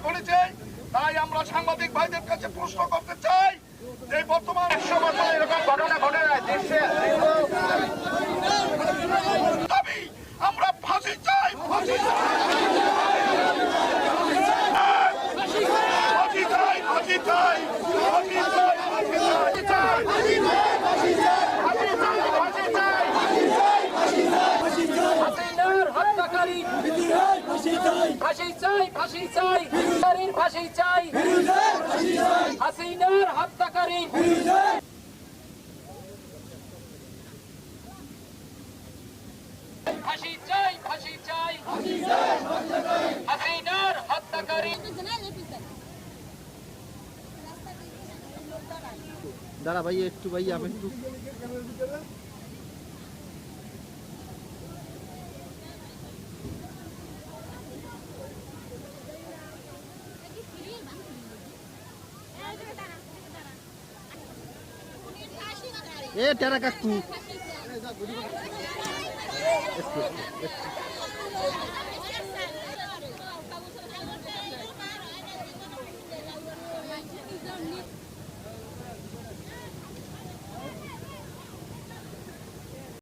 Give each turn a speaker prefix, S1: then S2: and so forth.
S1: ঘটেছে। তাই আমরা সাংবাদিক ভাইদের কাছে প্রশ্ন করতে চাই যে বর্তমান 100 বছর এরকম ঘটনা ঘটে নাই দেশে। আমরা ফাঁসি চাই, ফাঁসি চাই, ফাঁসি চাই, ফাঁসি চাই, ফাঁসি চাই, ফাঁসি চাই,
S2: হাসিনার হত্যাকারী ফাঁসি চাই, ফাঁসি চাই, ফাঁসি চাই, হাসিনার হত্যাকারী ফাঁসি চাই, ফাঁসি চাই, হাসিনার হত্যাকারী।
S3: দাঁড়া ভাই একটু, ভাই আমি একটু এ টেরা কাকু